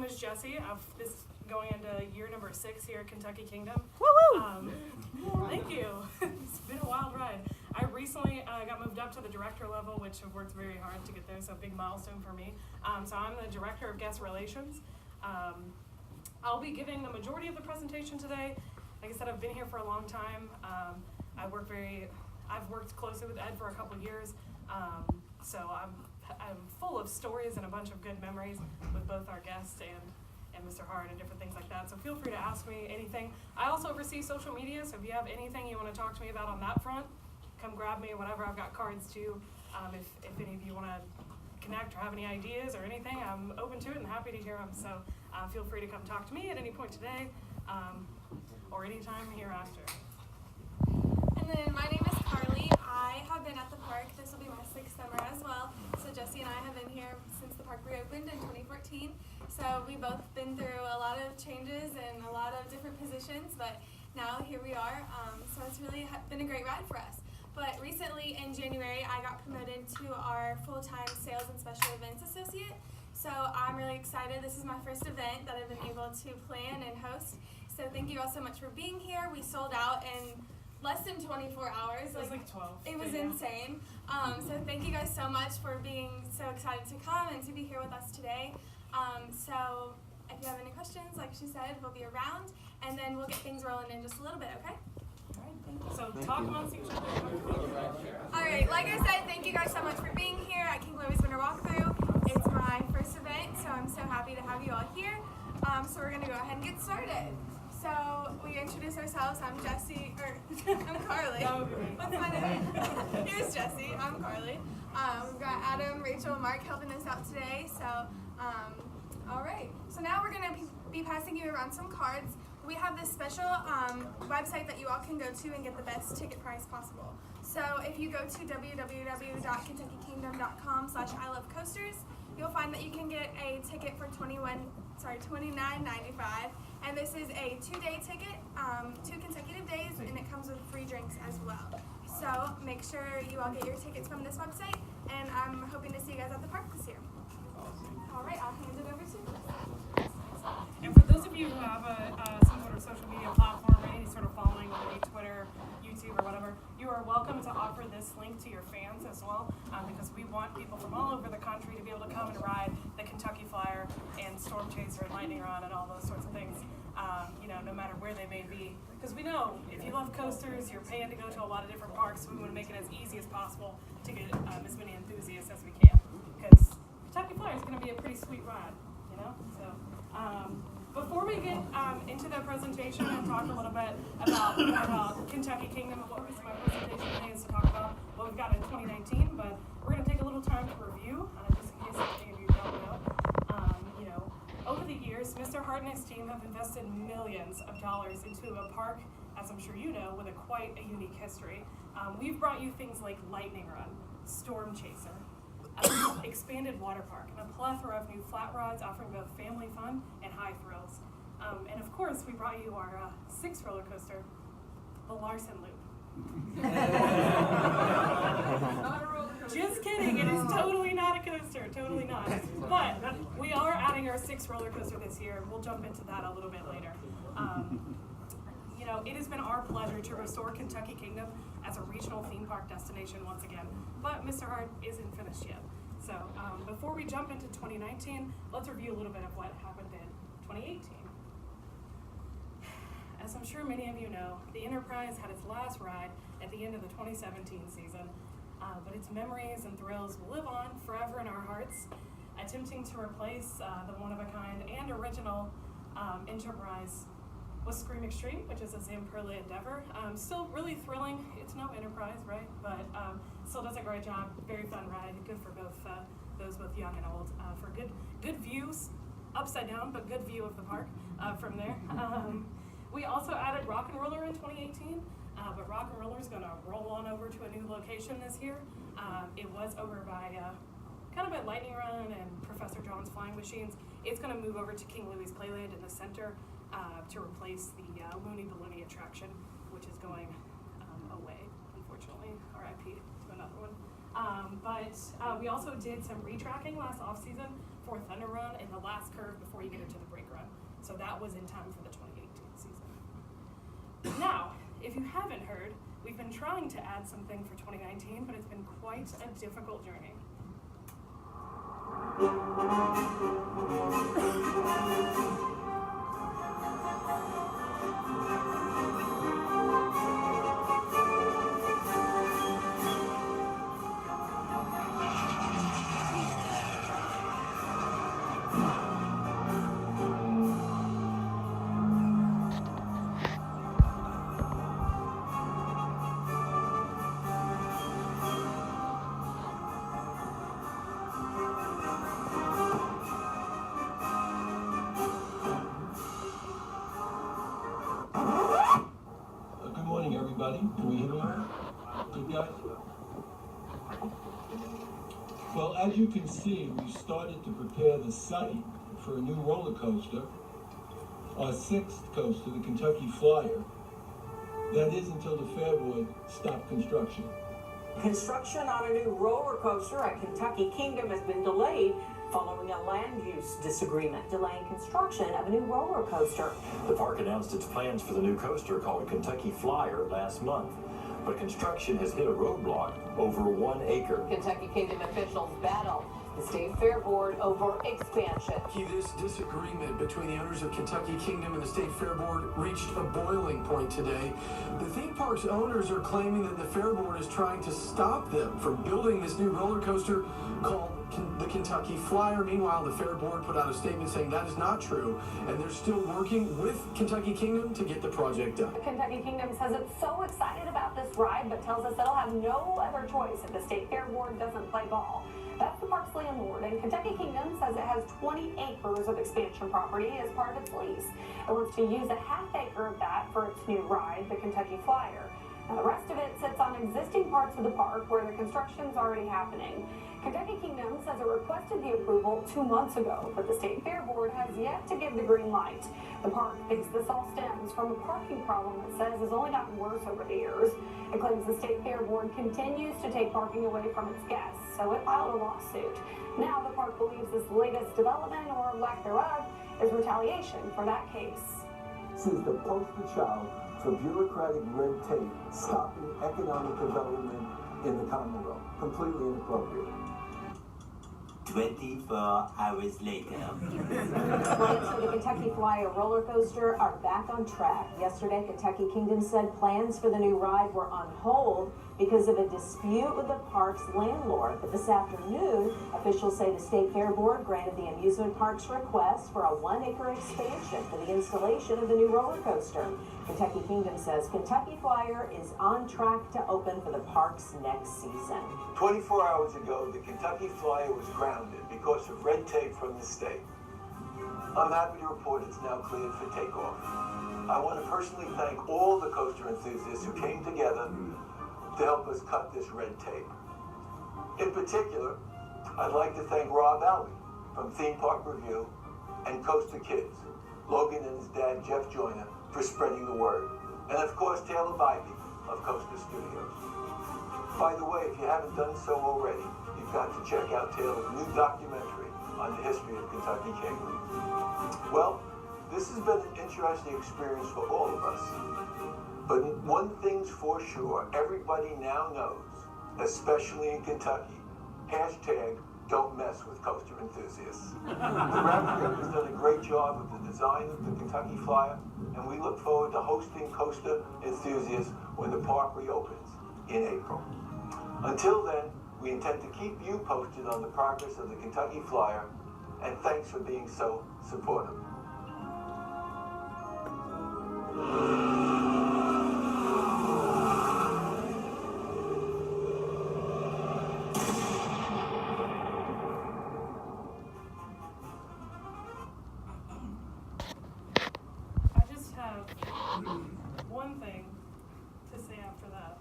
is Jesse. This is going into year number 6 here at Kentucky Kingdom. Woo-woo! Thank you. It's been a wild ride. I recently got moved up to the director level, which I've worked very hard to get there, so a big milestone for me. So I'm the director of guest relations. I'll be giving the majority of the presentation today. Like I said, I've been here for a long time. I've worked closely with Ed for a couple years, so I'm full of stories and a bunch of good memories with both our guests and Mr. Hart and different things like that. So feel free to ask me anything. I also oversee social media, so if you have anything you want to talk to me about on that front, come grab me or whatever. I've got cards too. If any of you want to connect or have any ideas or anything, I'm open to it and happy to hear them. So feel free to come talk to me at any point today or anytime hereafter. And then my name is Carly. I have been at the park. This will be my 6th summer as well. So Jesse and I have been here since the park reopened in 2014. So we've both been through a lot of changes and a lot of different positions, but now here we are. So it's really been a great ride for us. But recently in January, I got promoted to our full-time sales and special events associate. So I'm really excited. This is my first event that I've been able to plan and host. So thank you all so much for being here. We sold out in less than 24 hours. It was like 12. It was insane. So thank you guys so much for being so excited to come and to be here with us today. So if you have any questions, like she said, we'll be around, and then we'll get things rolling in just a little bit, okay? All right, thank you. So talk amongst each other. All right, like I said, thank you guys so much for being here at King Louie's Winter Walkthrough. It's my first event, so I'm so happy to have you all here. So we're going to go ahead and get started. So we introduce ourselves. I'm Jesse, I'm Carly. What's my name? Here's Jesse. I'm Carly. We've got Adam, Rachel, and Mark helping us out today. So, all right. So now we're going to be passing you around some cards. We have this special website that you all can go to and get the best ticket price possible. So if you go to www.KentuckyKingdom.com/ILoveCoasters, you'll find that you can get a ticket for $29.95. And this is a 2-day ticket, 2 consecutive days, and it comes with free drinks as well. So make sure you all get your tickets from this website, and I'm hoping to see you guys at the park this year. All right, I'll hand it over to you. And for those of you who have some sort of social media platform, any sort of following, whether it be Twitter, YouTube, or whatever, you are welcome to offer this link to your fans as well, because we want people from all over the country to be able to come and ride the Kentucky Flyer and Storm Chaser and Lightning Rod and all those sorts of things, no matter where they may be. Because we know if you love coasters, you're paying to go to a lot of different parks, so we want to make it as easy as possible to get as many enthusiasts as we can. Because Kentucky Flyer is going to be a pretty sweet ride, So. Before we get into the presentation and talk a little bit about Kentucky Kingdom, what my presentation today is to talk about what we've got in 2019, but we're going to take a little time to review, just in case any of you don't know. Over the years, Mr. Hart and his team have invested millions of dollars into a park, as I'm sure you know, with quite a unique history. We've brought you things like Lightning Run, Storm Chaser, expanded water park, and a plethora of new flat rides offering both family fun and high thrills. And of course, we brought you our 6th roller coaster, the Larson Loop. Just kidding, it is totally not a coaster, totally not. But we are adding our 6th roller coaster this year. We'll jump into that a little bit later. It has been our pleasure to restore Kentucky Kingdom as a regional theme park destination once again, but Mr. Hart isn't finished yet. So before we jump into 2019, let's review a little bit of what happened in 2018. As I'm sure many of you know, the Enterprise had its last ride at the end of the 2017 season, but its memories and thrills will live on forever in our hearts, attempting to replace the one-of-a-kind and original Enterprise with Scream Extreme, which is a Zamperla endeavor. Still really thrilling. It's no Enterprise, right? But still does a great job. Very fun ride. Good for both those both young and old. For good views, upside down, but good view of the park from there. We also added Rock and Roller in 2018, but Rock and Roller is going to roll on over to a new location this year. It was over by kind of by Lightning Run and Professor John's Flying Machines. It's going to move over to King Louie's Playland in the center to replace the Looney Balloony attraction, which is going away, unfortunately. RIP to another one. But But we also did some retracking last off-season for Thunder Run in the last curve before you get into the brake run. So that was in time for the 2018 season. Now, if you haven't heard, we've been trying to add something for 2019, but it's been quite a difficult journey. Everybody, can we hear me? Good guys? Well, as you can see, we started to prepare the site for a new roller coaster, our 6th coaster, the Kentucky Flyer. That is until the Fair Board stopped construction. Construction on a new roller coaster at Kentucky Kingdom has been delayed following a land use disagreement, delaying construction of a new roller coaster. The park announced its plans for the new coaster called Kentucky Flyer last month, but construction has hit a roadblock over 1 acre. Kentucky Kingdom officials battle the State Fair Board over expansion. This disagreement between the owners of Kentucky Kingdom and the State Fair Board reached a boiling point today. The theme park's owners are claiming that the Fair Board is trying to stop them from building this new roller coaster called the Kentucky Flyer. Meanwhile, the Fair Board put out a statement saying that is not true, and they're still working with Kentucky Kingdom to get the project done. Kentucky Kingdom says it's so excited about this ride, but tells us it'll have no other choice if the State Fair Board doesn't play ball. That's the park's landlord, and Kentucky Kingdom says it has 20 acres of expansion property as part of its lease. It wants to use a ½ acre of that for its new ride, the Kentucky Flyer. Now, the rest of it sits on existing parts of the park where the construction's already happening. Kentucky Kingdom says it requested the approval 2 months ago, but the State Fair Board has yet to give the green light. The park thinks this all stems from a parking problem it says has only gotten worse over the years. It claims the State Fair Board continues to take parking away from its guests, so it filed a lawsuit. Now the park believes this latest development, or lack thereof, is retaliation for that case. She's the poster child for bureaucratic red tape stopping economic development in the Commonwealth. Completely inappropriate. 24 hours later. Plans for the Kentucky Flyer roller coaster are back on track. Yesterday, Kentucky Kingdom said plans for the new ride were on hold because of a dispute with the park's landlord. But this afternoon, officials say the State Fair Board granted the amusement park's request for a 1 acre expansion for the installation of the new roller coaster. Kentucky Kingdom says Kentucky Flyer is on track to open for the park's next season. 24 hours ago, the Kentucky Flyer was grounded because of red tape from the state. I'm happy to report it's now cleared for takeoff. I want to personally thank all the coaster enthusiasts who came together to help us cut this red tape. In particular, I'd like to thank Rob Albee from Theme Park Review and Coaster Kids, Logan and his dad Jeff Joyner for spreading the word, and of course Taylor Bybee of Coaster Studios. By the way, if you haven't done so already, you've got to check out Taylor's new documentary on the history of Kentucky Kingdom. Well, this has been an interesting experience for all of us. But one thing's for sure, everybody now knows, especially in Kentucky, hashtag don't mess with coaster enthusiasts. The Rabbit has done a great job with the design of the Kentucky Flyer, and we look forward to hosting coaster enthusiasts when the park reopens in April. Until then, we intend to keep you posted on the progress of the Kentucky Flyer, and thanks for being so supportive. I just have one thing to say after that.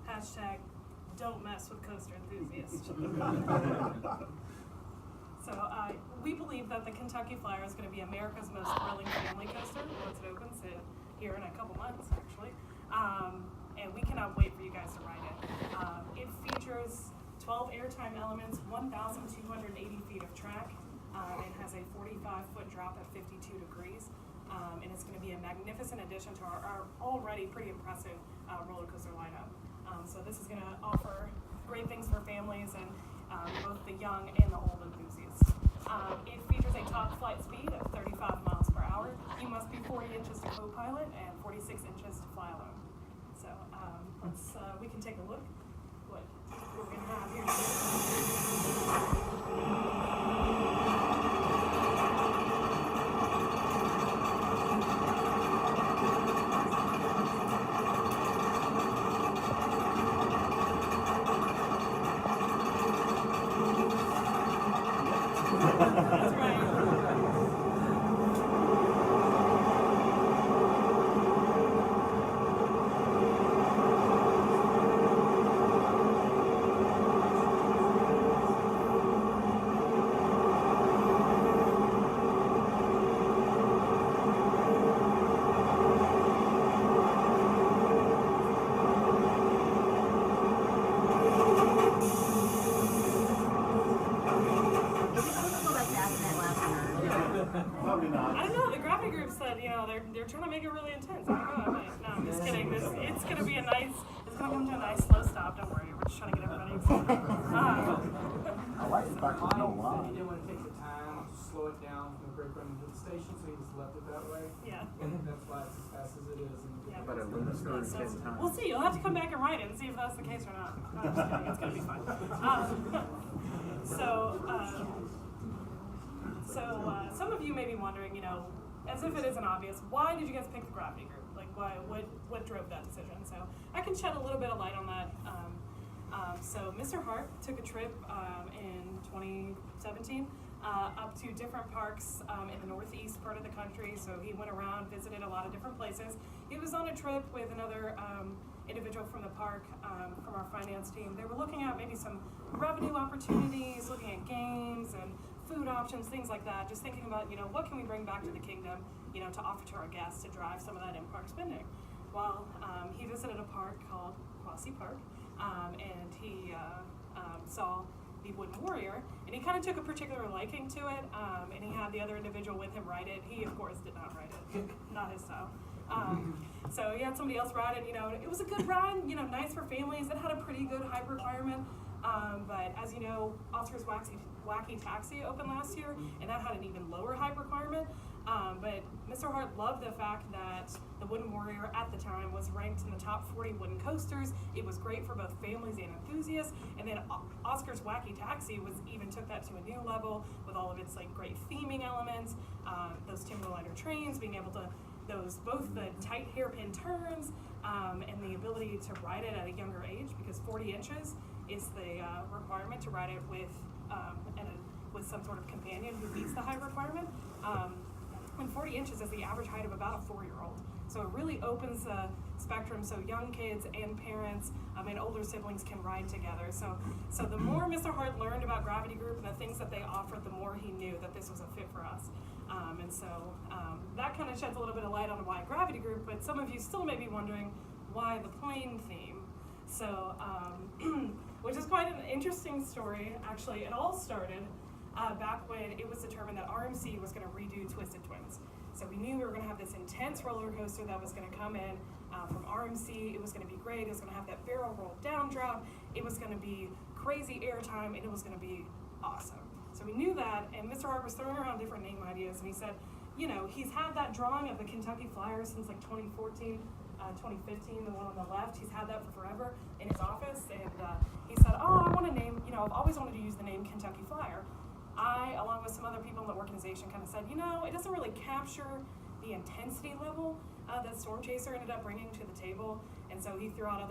Hashtag don't mess with coaster enthusiasts. So we believe that the Kentucky Flyer is going to be America's most thrilling family coaster once it opens here in a couple months, actually. And we cannot wait for you guys to ride it. It features 12 airtime elements, 1,280 feet of track. It has a 45-foot drop at 52 degrees. And it's going to be a magnificent addition to our already pretty impressive roller coaster lineup. So this is going to offer great things for families and both the young and the old enthusiasts. It features a top flight speed of 35 miles per hour. You must be 40 inches to co-pilot and 46 inches to fly alone. So we can take a look what we're going to have here. That's right. Probably not. I don't know. The gravity group said, they're trying to make it really intense. I don't know. No, I'm just kidding. It's gonna be it's gonna come to a nice slow stop. Don't worry. We're just trying to get everybody excited. I like the fact there's no He line. didn't want to take the time to slow it down from the brake running to the station, so he just left it that way. Yeah. That's why it's as fast as it is. And Yeah. But it limits Yeah, 10 so times. we'll see. You'll have to come back and write it and see if that's the case or not. No, I'm just kidding. It's gonna be fun. Some of you may be wondering, as if it isn't obvious, why did you guys pick the gravity group? Like, what drove that decision? So I can shed a little bit of light on that. So Mr. Hart took a trip in 2017 up to different parks in the northeast part of the country. So he went around, visited a lot of different places. He was on a trip with another individual from the park, from our finance team. They were looking at maybe some revenue opportunities, looking at games and food options, things like that. Just thinking about, what can we bring back to the kingdom, to offer to our guests to drive some of that in-park spending. Well, he visited a park called Quasi Park, and he saw the Wooden Warrior, and he kind of took a particular liking to it, and he had the other individual with him ride it. He, of course, did not ride it, not his style. So he had somebody else ride it. It was a good ride, nice for families. It had a pretty good height requirement, but as you know, Oscar's Wacky Taxi opened last year, and that had an even lower height requirement. But Mr. Hart loved the fact that the Wooden Warrior at the time was ranked in the top 40 wooden coasters. It was great for both families and enthusiasts. And then Oscar's Wacky Taxi even took that to a new level with all of its great theming elements, those Timberliner trains, being able to both the tight hairpin turns and the ability to ride it at a younger age, because 40 inches is the requirement to ride it with some sort of companion who meets the height requirement. And 40 inches is the average height of about a 4-year-old. So it really opens the spectrum so young kids and parents and older siblings can ride together. So the more Mr. Hart learned about Gravity Group and the things that they offered, the more he knew that this was a fit for us. That kind of sheds a little bit of light on why Gravity Group, but some of you still may be wondering why the plane theme. So, which is quite an interesting story, actually. It all started back when it was determined that RMC was going to redo Twisted Twins. So we knew we were going to have this intense roller coaster that was going to come in from RMC. It was going to be great. It was going to have that barrel roll down drop. It was going to be crazy airtime, and it was going to be awesome. So we knew that, and Mr. Hart was throwing around different name ideas, and he said, he's had that drawing of the Kentucky Flyer since 2014, 2015, the one on the left. He's had that for forever in his office, and he said, I want to name, I've always wanted to use the name Kentucky Flyer. I, along with some other people in the organization, kind of said, it doesn't really capture the intensity level that Storm Chaser ended up bringing to the table, and so he threw out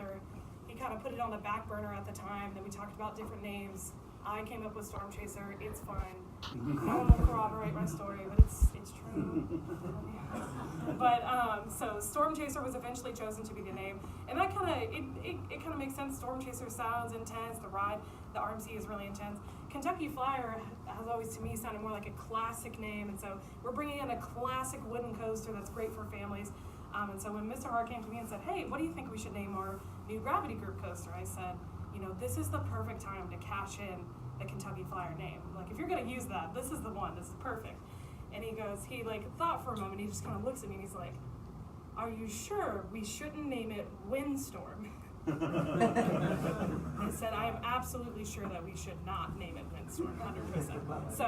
he kind of put it on the back burner at the time. Then we talked about different names. I came up with Storm Chaser. It's fine. No one will corroborate my story, but it's true. But so Storm Chaser was eventually chosen to be the name, and that it kind of makes sense. Storm Chaser sounds intense. The ride, the RMC is really intense. Kentucky Flyer has always, to me, sounded more like a classic name, and so we're bringing in a classic wooden coaster that's great for families. And so when Mr. Hart came to me and said, "Hey, what do you think we should name our new Gravity Group coaster?" I said, this is the perfect time to cash in the Kentucky Flyer name. Like, if you're gonna use that, this is the one, this is perfect. And he thought for a moment, he just kind of looks at me and he's like, are you sure we shouldn't name it Windstorm? I said, I am absolutely sure that we should not name it Windstorm, 100%. So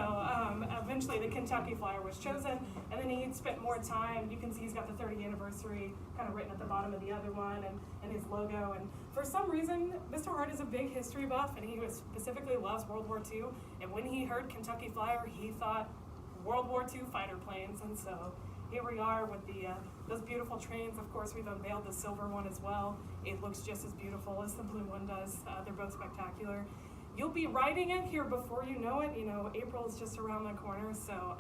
eventually the Kentucky Flyer was chosen, and then he spent more time. You can see he's got the 30th anniversary kind of written at the bottom of the other one, and his logo. And for some reason, Mr. Hart is a big history buff, and he specifically loves World War II. And when he heard Kentucky Flyer, he thought World War II fighter planes, and so here we are with those beautiful trains. Of course, we've unveiled the silver one as well. It looks just as beautiful as the blue one does. They're both spectacular. You'll be riding it here before you know it. April is just around the corner, so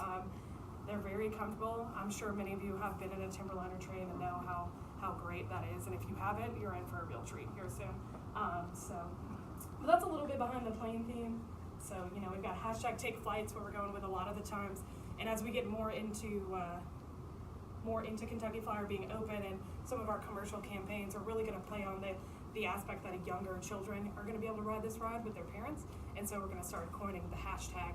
they're very comfortable. I'm sure many of you have been in a Timberliner train and know how great that is. And if you haven't, you're in for a real treat here soon. But that's a little bit behind the plane theme. So, we've got hashtag take flights where we're going with a lot of the times. And as we get more into Kentucky Flyer being open, and some of our commercial campaigns are really going to play on the aspect that younger children are going to be able to ride this ride with their parents. And so we're going to start coining the hashtag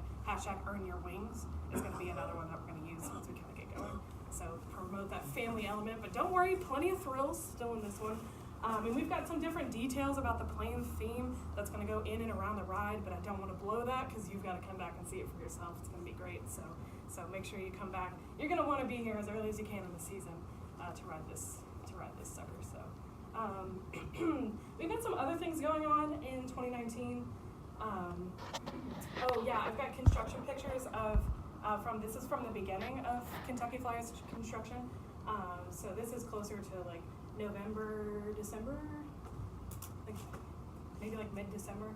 earn your wings is going to be another one that we're going to use once we kind of get going. So promote that family element, but don't worry, plenty of thrills still in this one. And we've got some different details about the plane theme that's going to go in and around the ride, but I don't want to blow that because you've got to come back and see it for yourself. It's going to be great. So make sure you come back. You're going to want to be here as early as you can in the season to ride this sucker. So we've got some other things going on in 2019. Oh yeah, I've got construction pictures of this is from the beginning of Kentucky Flyer's construction. So this is closer to like November, December, maybe like mid-December.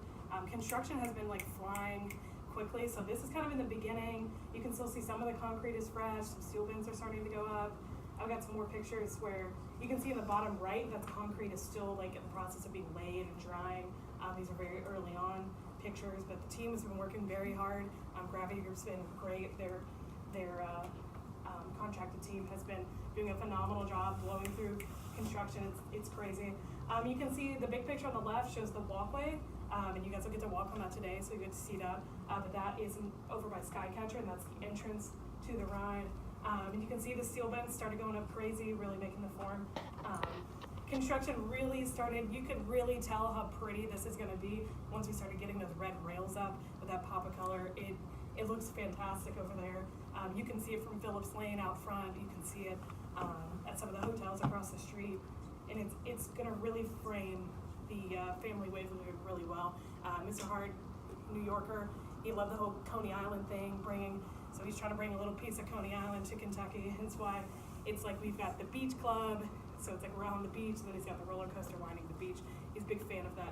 Construction has been like flying quickly, so this is kind of in the beginning. You can still see some of the concrete is fresh, some steel bins are starting to go up. I've got some more pictures where you can see in the bottom right that the concrete is still like in the process of being laid and drying. These are very early on pictures, but the team has been working very hard. Gravity Group's been great. Their contracted team has been doing a phenomenal job blowing through construction. It's crazy. You can see the big picture on the left shows the walkway, and you guys will get to walk on that today, so you get to see that. But that is over by Skycatcher, and that's the entrance to the ride. And you can see the steel bins started going up crazy, really making the form. Construction really started, you could really tell how pretty this is gonna be once we started getting those red rails up with that pop of color. It looks fantastic over there. You can see it from Phillips Lane out front. You can see it at some of the hotels across the street. And it's gonna really frame the family Waverly really well. Mr. Hart, New Yorker, he loved the whole Coney Island thing, so he's trying to bring a little piece of Coney Island to Kentucky. Hence why it's like we've got the beach club, so it's like we're on the beach, and then he's got the roller coaster lining the beach. He's a big fan of that,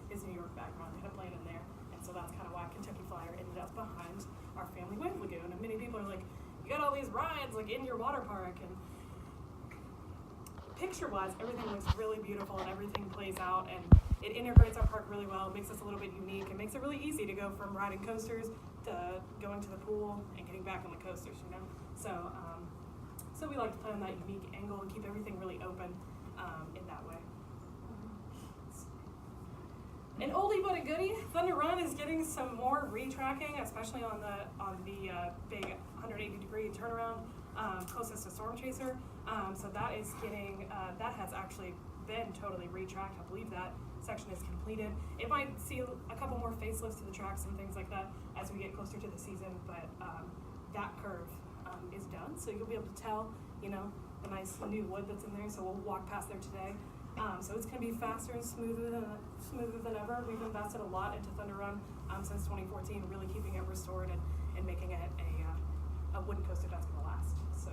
his New York background, had a plane in there. And so that's kind of why Kentucky Flyer ended up behind our family wave lagoon. And many people are like, you got all these rides like in your water park, and picture-wise, everything looks really beautiful and everything plays out, and it integrates our park really well. It makes us a little bit unique. It makes it really easy to go from riding coasters to going to the pool and getting back on the coasters, So we like to play on that unique angle and keep everything really open in that way. An oldie but a goodie, Thunder Run is getting some more retracking, especially on the big 180-degree turnaround closest to Storm Chaser. So that is getting that has actually been totally retracked. I believe that section is completed. It might see a couple more facelifts to the tracks and things like that as we get closer to the season, but that curve is done, so you'll be able to tell, the nice new wood that's in there. So we'll walk past there today. So it's going to be faster and smoother than ever. We've invested a lot into Thunder Run since 2014, really keeping it restored and making it a wooden coaster that's going to last. So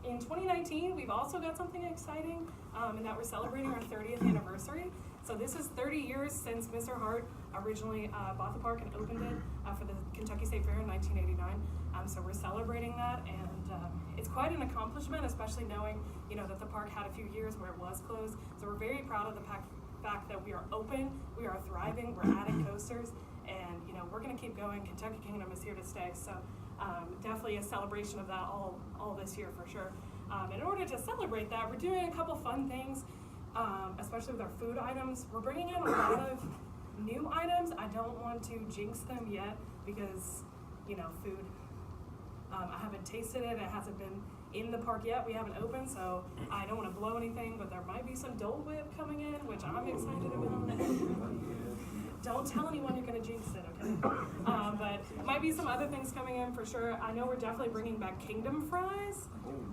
in 2019, we've also got something exciting, in that we're celebrating our 30th anniversary. So this is 30 years since Mr. Hart originally bought the park and opened it for the Kentucky State Fair in 1989. So we're celebrating that, and it's quite an accomplishment, especially knowing that the park had a few years where it was closed. So we're very proud of the fact that we are open, we are thriving, we're adding coasters, and we're going to keep going. Kentucky Kingdom is here to stay. So definitely a celebration of that all this year for sure. In order to celebrate that, we're doing a couple fun things. especially with our food items. We're bringing in a lot of new items. I don't want to jinx them yet because, you know, food, I haven't tasted it. It hasn't been in the park yet. We haven't opened, so I don't want to blow anything, but there might be some Dole Whip coming in, which I'm excited about. Don't tell anyone you're going to jinx it, okay? But might be some other things coming in for sure. I know we're definitely bringing back Kingdom fries.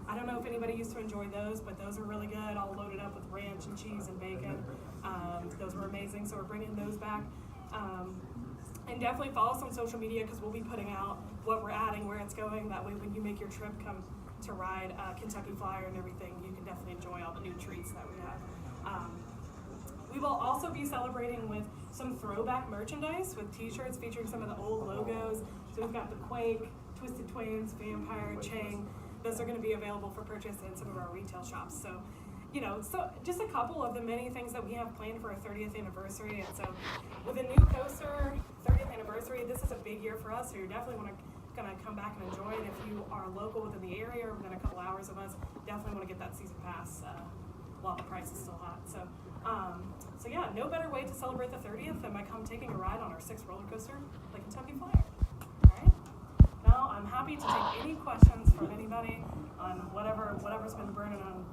I don't know if anybody used to enjoy those, but those are really good, all loaded up with ranch and cheese and bacon. Those were amazing, so we're bringing those back. And definitely follow us on social media because we'll be putting out what we're adding, where it's going. That way when you make your trip come to ride Kentucky Flyer and everything, you can definitely enjoy all the new treats that we have. We will also be celebrating with some throwback merchandise with t-shirts featuring some of the old logos. So we've got the Quake, Twisted Twins, Vampire, Chang. Those are going to be available for purchase in some of our retail shops. So, you know, so just a couple of the many things that we have planned for our 30th anniversary. And so with a new coaster, 30th anniversary, this is a big year for us. So you're definitely gonna come back and enjoy it. If you are local within the area or within a couple hours of us, definitely want to get that season pass while the price is still hot. So yeah, no better way to celebrate the 30th than by come taking a ride on our 6th roller coaster, the Kentucky Flyer. All right. Now I'm happy to take any questions from anybody on whatever's been burning on